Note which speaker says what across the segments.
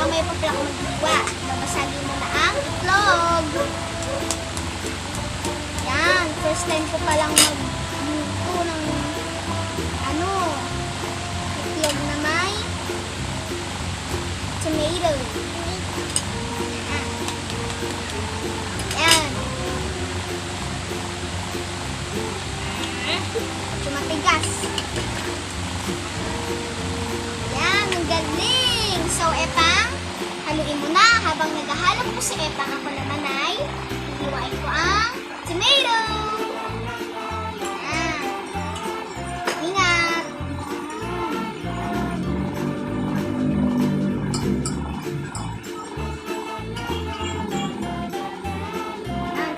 Speaker 1: mamaya pa pala ako maghiwa. Babasagin mo na ang itlog. Yan, first time ko palang magluto ng itlog na may tomato. Yan. Medyo matigas. Yan, ang galing. So, Epang, haluin mo na. Habang naghahalo ko si Epang, ako naman ay hihiwain ko ang tomato. Yan. Ingat.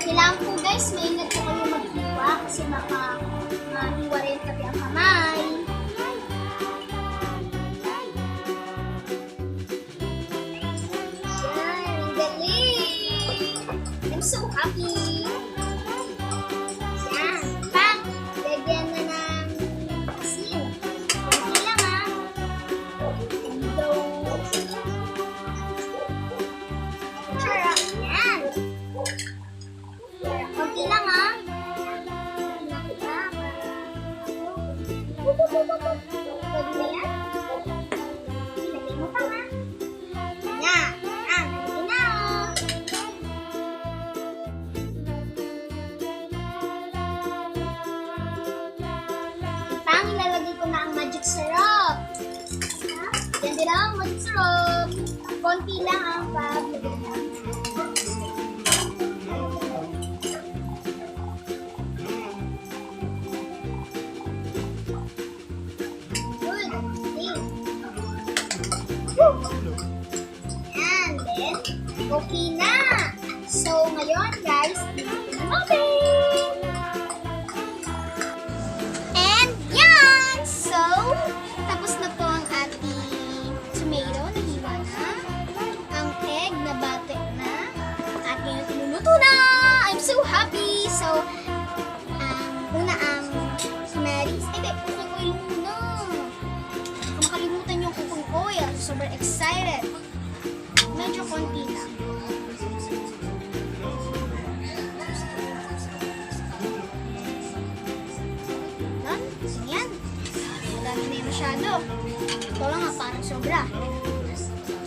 Speaker 1: Kailangan po guys, maingat po kayo maghiwa kasi baka mahiwa rin pati ang kamay. Yan, ang galing! I'm so happy! Yan, pang! Lagyan na ng asin. Okay lang ha. Hello! Charot! Yan! Konti lang ha. Pwede na yan? Lagyan mo pa ha. Yan. Lagyan na. Pang, ilalagay ko na ang magic syrup. Yan din ang magic syrup. Konti lang ang paglagay. And then, okay na. So, ngayon guys, open! And yan! So, tapos na po ang ating tomato na hiwa na. Ang egg na bate na. At ngayon, tinuluto na! I'm so happy! So, una ang tomatis. Cooking oil muna. Kung makalimutan yung cooking oil, super excited. Medyo konti lang. Yan. Madami na yung masyado. Ito lang nga, parang sobra.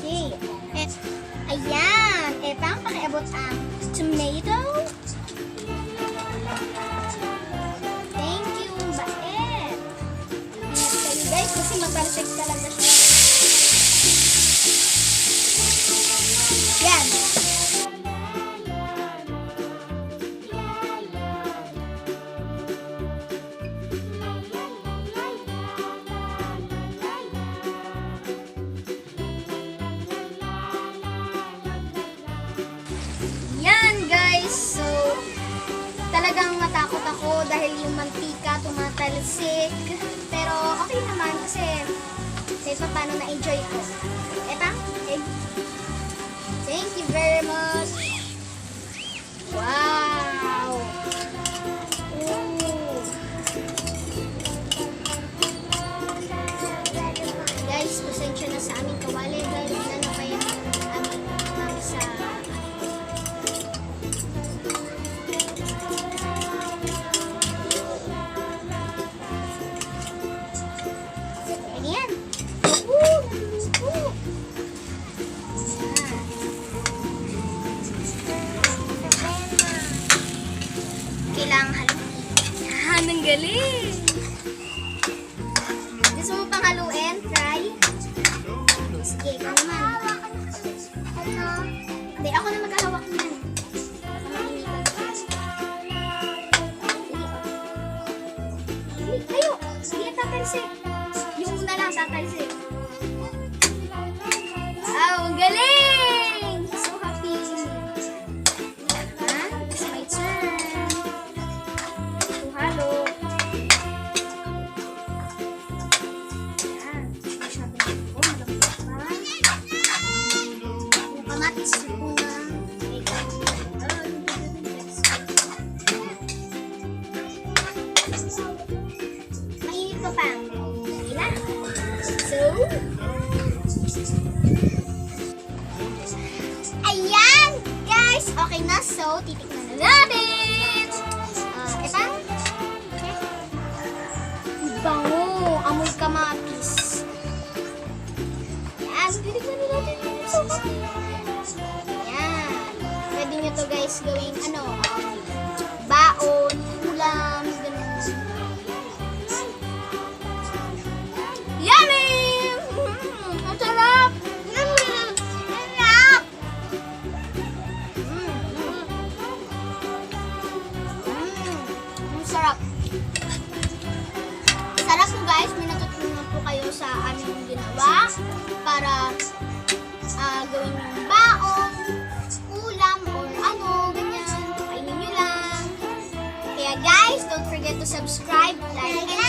Speaker 1: Okay. Ayan. Pang pakiabot ang tomato. Thank you, bait. Ingat kayo guys, kasi matalsik talaga siya. Yan. Yan guys. So, talagang matakot ako dahil yung mantika tumatalsik. Pero okay naman kasi kahit pa paano na-enjoy ko. Okay. Thank you very much. Wow! Ooh. Guys, pasensya na sa aming kawali dahil na pa yung aming mami sa ayan. Kailangan haluin. Yan, ang galing! Gusto mo pang haluin? Try? Sige, ikaw naman. Hindi, ako na maghahawak niyan. Tayo! Sige, tatalsik. Yung una lang, tatalsik. Wow, ang galing! So happy! It's my turn. Halo. Yan. Masyadong ko. Malambot pa. Yung kamatis muna. Mainit ko pa. So, guys, okay na. So, titikman na natin. Ito. Bango. Amoy kamatis. Yan. Titikman na natin. Yan. Pwede nyo to guys gawing baon, ulam, ganun. Yummy! Ang sarap! Ang sarap! Ang sarap. Sarap po guys, may natutunan po kayo sa aming ginawa para gawin yung baon, ulam, or ganyan. Kainin nyo lang. Kaya guys, don't forget to subscribe, like, and